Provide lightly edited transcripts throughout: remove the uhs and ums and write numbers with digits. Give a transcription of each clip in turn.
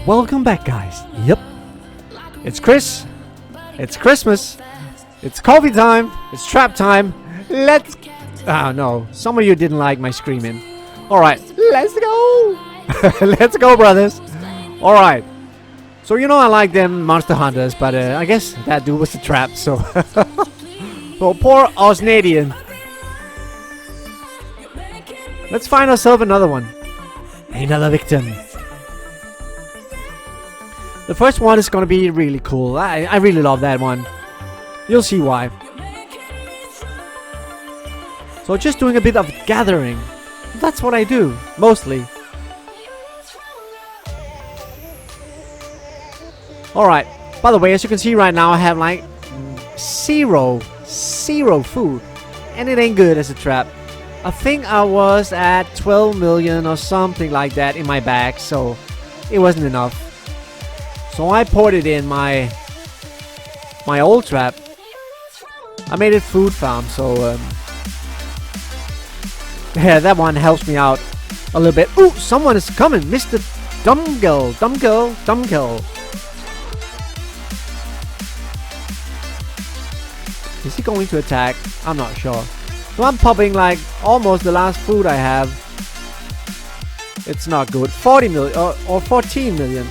Welcome back, guys. Yep. It's Chris. It's Christmas. It's coffee time. It's trap time. Let's... Oh, no. Some of you didn't like my screaming. Alright. Let's go. Let's go, brothers. Alright. So, you know I like them monster hunters, but I guess that dude was a trap, so... So, poor Osnadian. Let's find ourselves another one. Another victim. The first one is gonna be really cool. I really love that one. You'll see why. So just doing a bit of gathering. That's what I do, mostly. Alright. By the way, as you can see right now, I have like zero food. And it ain't good as a trap. I think I was at 12 million or something like that in my bag, so it wasn't enough. So I poured it in my old trap. I made it food farm, so yeah, that one helps me out a little bit. Ooh, someone is coming, Mr. Dumb Girl. Is he going to attack? I'm not sure. So I'm popping like almost the last food I have. It's not good. 40 million or 14 million.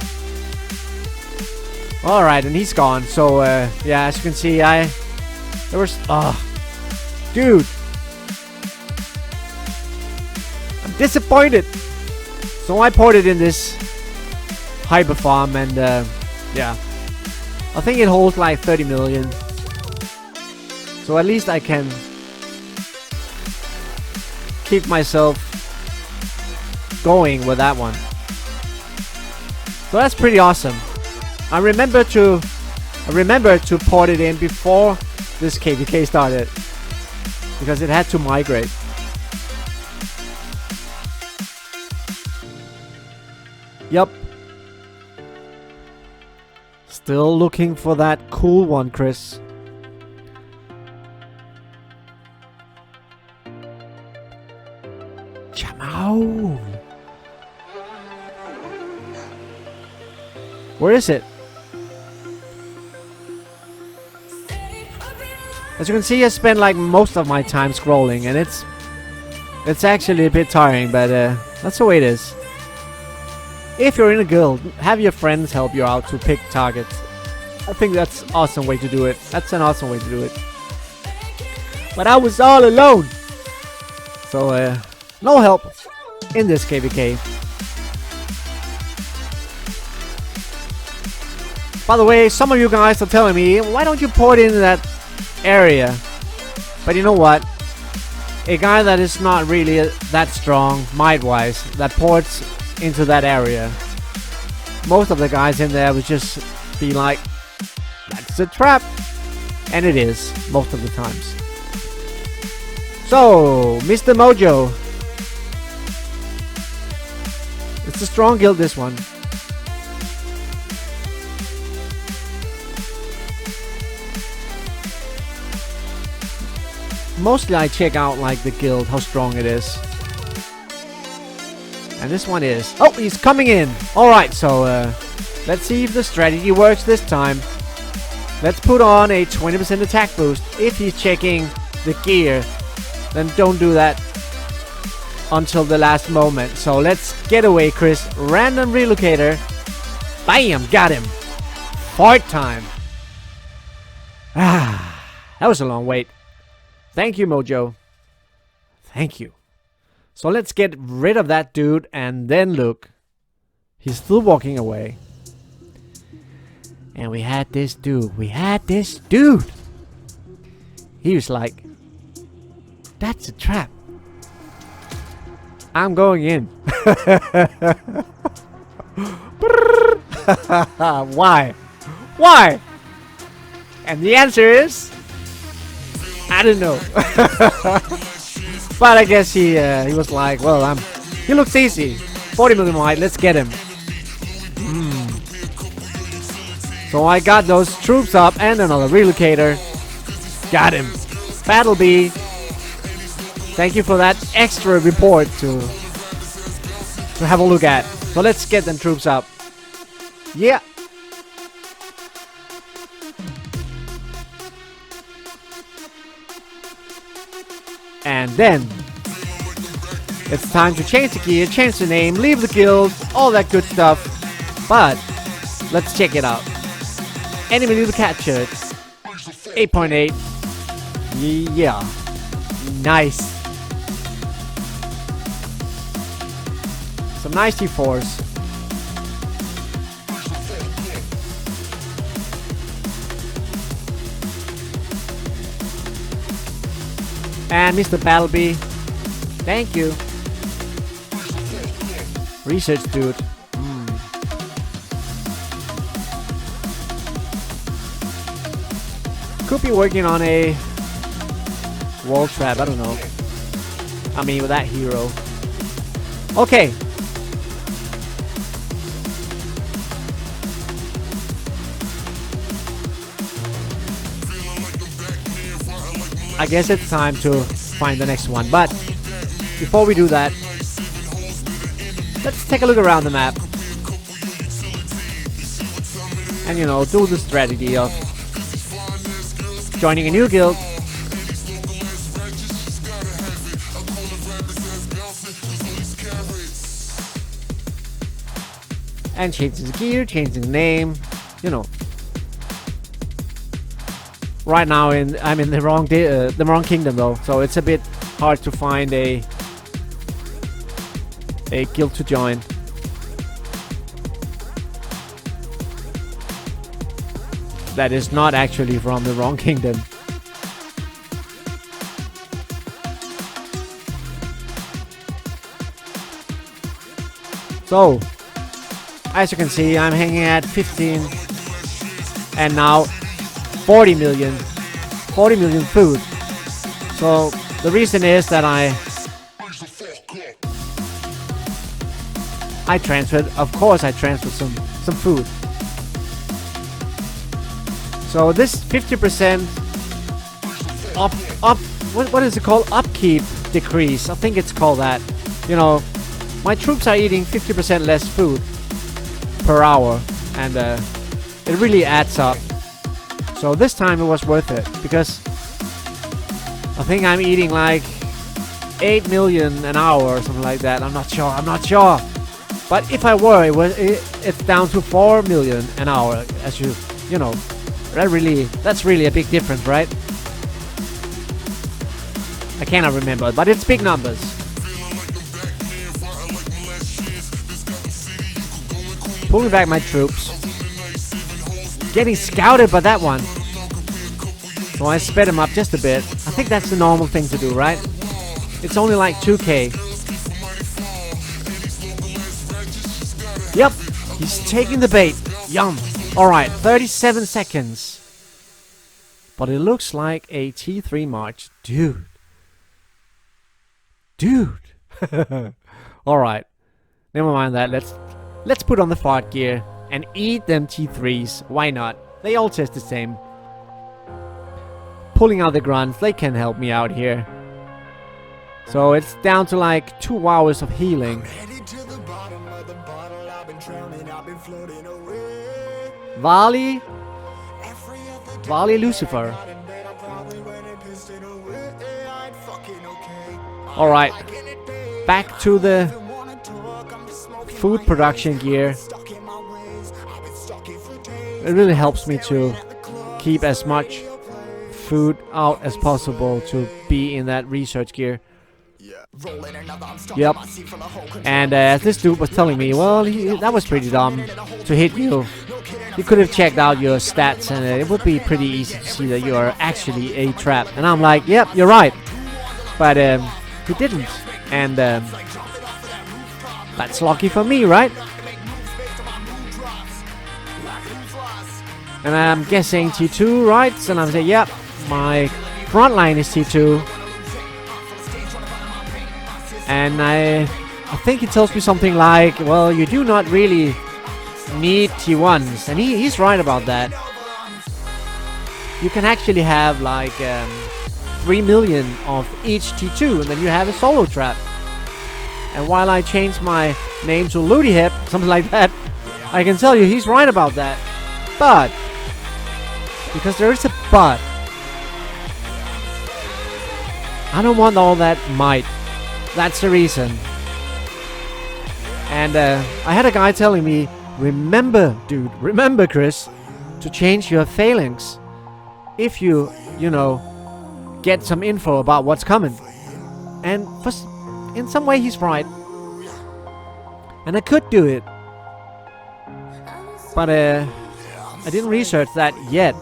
Alright, and he's gone. So yeah, as you can see, there was dude, I'm disappointed. So I poured it in this hyper farm, and yeah, I think it holds like 30 million. So at least I can keep myself going with that one. So that's pretty awesome. I remember to pour it in before this KvK started, because it had to migrate. Yup. Still looking for that cool one, Chris. Jamau. Where is it? As you can see, I spend like most of my time scrolling, and it's actually a bit tiring, but that's the way it is. If you're in a guild, have your friends help you out to pick targets. I think that's an awesome way to do it. That's an awesome way to do it. But I was all alone, so no help in this KvK. By the way, some of you guys are telling me, why don't you pour it in that area? But you know what? A guy that is not really that strong might-wise, that ports into that area, most of the guys in there would just be like, that's a trap. And it is, most of the times. So, Mr. Mojo. It's a strong guild, this one. Mostly I check out like the guild, how strong it is. And this one is... Oh, he's coming in! Alright, so let's see if the strategy works this time. Let's put on a 20% attack boost. If he's checking the gear, then don't do that until the last moment. So let's get away, Chris. Random relocator. Bam! Got him! Fart time! Ah, that was a long wait. Thank you, Mojo. Thank you. So let's get rid of that dude, and then look. He's still walking away. And we had this dude. He was like, that's a trap. I'm going in. Why? Why? And the answer is, I don't know. But I guess he was like, well, he looks easy. 40 million wide, let's get him. So I got those troops up and another relocator. Got him. Battle B. Thank you for that extra report to have a look at. So let's get them troops up. Yeah. And then it's time to change the gear, change the name, leave the guild, all that good stuff. But let's check it out. Enemy little cat shirt, 8.8. Yeah, nice. Some nice T4s. And Mr. Battleby, thank you. Research dude. Could be working on a wall trap, I don't know. I mean, with that hero. Okay. I guess it's time to find the next one, but before we do that, let's take a look around the map. And you know, do the strategy of joining a new guild, and changing the gear, changing the name, you know. Right now I'm in the wrong kingdom though, so it's a bit hard to find a guild to join. That is not actually from the wrong kingdom. So, as you can see, I'm hanging at 15 and now 40 million food. So the reason is that I transferred, of course I transferred some food. So this 50% what is it called? Upkeep decrease. I think it's called that. You know, my troops are eating 50% less food per hour, and it really adds up. So this time it was worth it, because I think I'm eating like 8 million an hour or something like that. I'm not sure. But if I were, it's down to 4 million an hour, as you know. That's really a big difference, right? I cannot remember, but it's big numbers. Pulling back my troops. Getting scouted by that one. So I sped him up just a bit. I think that's the normal thing to do, right? It's only like 2k. Yep, he's taking the bait. Yum. Alright, 37 seconds. But it looks like a T3 march. Dude. Alright. Never mind that. Let's put on the fart gear and eat them T3s. Why not? They all taste the same. Pulling out the grunts, they can help me out here. So it's down to like 2 hours of healing. Valley Lucifer. Alright, back to the food production gear. It really helps me to keep as much food out as possible to be in that research gear. Yep. And as this dude was telling me, well, that was pretty dumb to hit you. You could have checked out your stats and it would be pretty easy to see that you are actually a trap. And I'm like, yep, you're right. But he didn't. And that's lucky for me, right? And I'm guessing T2, right? And I'm saying, yep, my front line is T2. And I think he tells me something like, well, you do not really need T1s. And he's right about that. You can actually have like 3 million of each T2, and then you have a solo trap. And while I change my name to Looty Hip, something like that, I can tell you he's right about that. But, because there is a but, I don't want all that might. That's the reason. And I had a guy telling me, remember, dude, remember, Chris, to change your failings if you know, get some info about what's coming. And in some way he's right. And I could do it. But I didn't research that yet.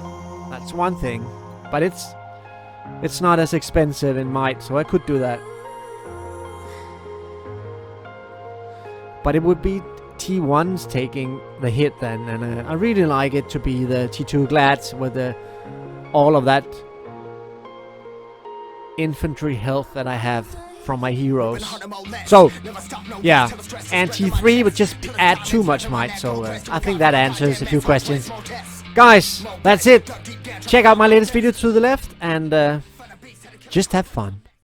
That's one thing. But it's not as expensive in might, so I could do that. But it would be T1s taking the hit then, and I really like it to be the T2 Glads with all of that infantry health that I have from my heroes. So, yeah, and T3 would just add too much might, so I think that answers a few questions. Guys, that's it. Check out my latest video to the left, and just have fun.